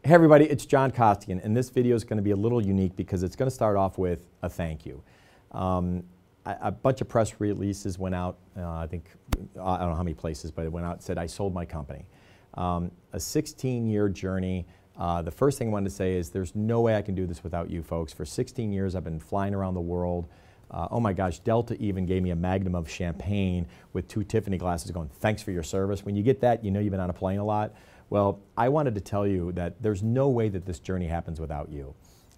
Hey everybody, it's John Costigan, and this video is going to be a little unique because it's going to start off with a thank you. A bunch of press releases went out, I don't know how many places, but it went out and said I sold my company. A 16-year journey. The first thing I wanted to say is there's no way I can do this without you folks. For 16 years I've been flying around the world. Oh my gosh, Delta even gave me a magnum of champagne with 2 Tiffany glasses going, thanks for your service. When you get that, you know you've been on a plane a lot. Well, I wanted to tell you that there's no way that this journey happens without you.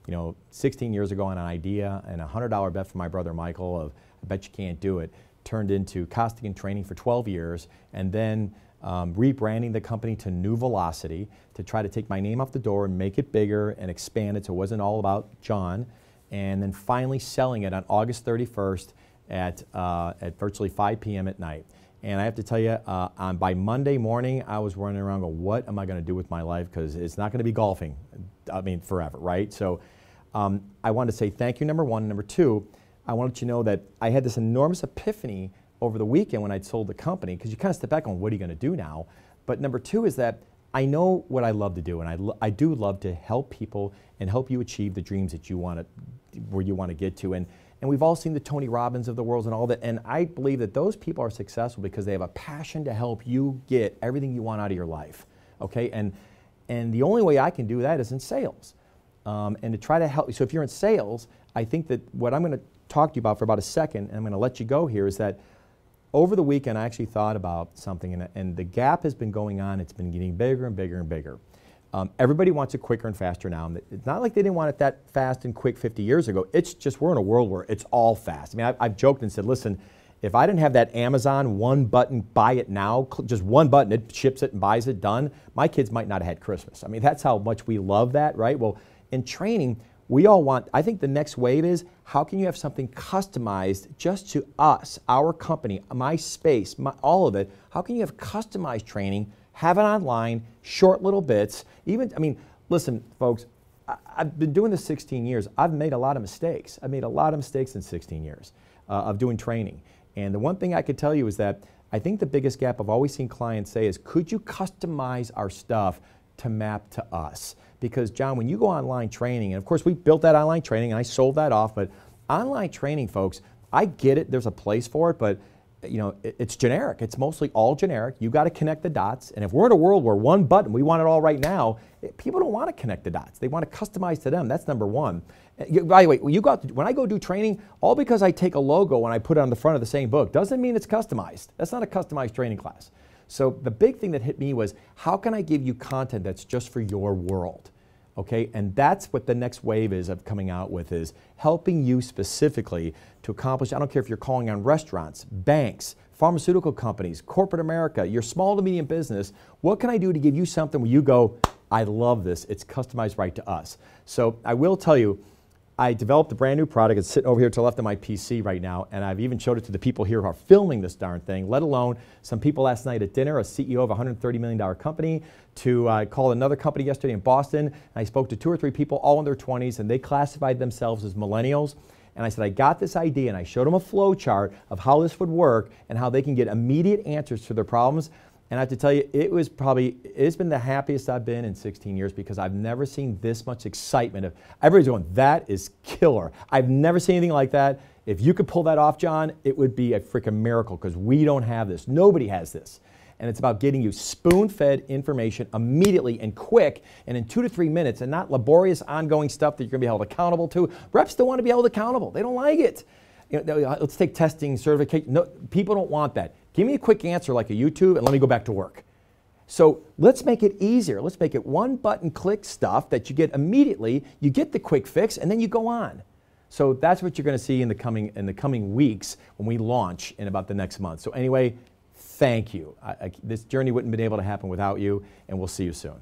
You know, 16 years ago on an idea and a $100 bet from my brother Michael of I bet you can't do it, turned into Costigan Training for 12 years and then rebranding the company to New Velocity to try to take my name off the door and make it bigger and expand it so it wasn't all about John, and then finally selling it on August 31st at virtually 5 p.m. at night. And I have to tell you, by Monday morning, I was running around going, what am I going to do with my life? Because it's not going to be golfing, I mean, forever, right? So I wanted to say thank you, number one. Number two, I wanted you to know that I had this enormous epiphany over the weekend when I'd sold the company, because you kind of step back on what are you going to do now? But number two is that I know what I love to do, and I do love to help people and help you achieve the dreams that you want to, where you want to get to. And we've all seen the Tony Robbins of the world and all that, and I believe that those people are successful because they have a passion to help you get everything you want out of your life, okay? And the only way I can do that is in sales, and to try to help you. So if you're in sales, I think that what I'm going to talk to you about for about a second, and I'm going to let you go here, is that over the weekend I actually thought about something, and the gap has been going on. It's been getting bigger and bigger and bigger. Everybody wants it quicker and faster now. It's not like they didn't want it that fast and quick 50 years ago. It's just we're in a world where it's all fast. I mean, I've joked and said, listen, if I didn't have that Amazon one button, buy it now, just one button, it ships it and buys it, done, my kids might not have had Christmas. I mean, that's how much we love that, right? Well, in training, we all want, I think the next wave is, how can you have something customized just to us, our company, my space, all of it? How can you have customized training, have it online, short little bits? Even, I mean, listen, folks, I've been doing this 16 years. I've made a lot of mistakes. I've made a lot of mistakes in 16 years of doing training. And the one thing I could tell you is that I think the biggest gap I've always seen clients say is, could you customize our stuff to map to us? Because John, when you go online training, and of course we built that online training and I sold that off, but online training, folks, I get it, there's a place for it, but you know, it's generic. It's mostly all generic. You got to connect the dots. And if we're in a world where one button, we want it all right now, people don't want to connect the dots. They want to customize to them. That's number one. By the way, when I go do training, all because I take a logo and I put it on the front of the same book doesn't mean it's customized. That's not a customized training class. So the big thing that hit me was, how can I give you content that's just for your world? Okay, and that's what the next wave is of coming out with, is helping you specifically to accomplish, I don't care if you're calling on restaurants, banks, pharmaceutical companies, corporate America, your small to medium business, what can I do to give you something where you go, I love this, it's customized right to us. So I will tell you, I developed a brand new product. It's sitting over here to the left of my PC right now, and I've even showed it to the people here who are filming this darn thing, let alone some people last night at dinner, a CEO of a $130 million company, I called another company yesterday in Boston. I spoke to 2 or 3 people, all in their 20s, and they classified themselves as millennials. And I said, I got this idea, and I showed them a flow chart of how this would work and how they can get immediate answers to their problems. And I have to tell you, it's been the happiest I've been in 16 years, because I've never seen this much excitement. Everybody's going, that is killer. I've never seen anything like that. If you could pull that off, John, it would be a freaking miracle, because we don't have this. Nobody has this. And it's about getting you spoon-fed information immediately and quick and in 2 to 3 minutes, and not laborious ongoing stuff that you're going to be held accountable to. Reps don't want to be held accountable. They don't like it. You know, let's take testing, certification. No, people don't want that. Give me a quick answer like a YouTube and let me go back to work. So let's make it easier. Let's make it one button click stuff that you get immediately. You get the quick fix and then you go on. So that's what you're going to see in the coming weeks when we launch in about the next month. So anyway, thank you. This journey wouldn't have been able to happen without you, and we'll see you soon.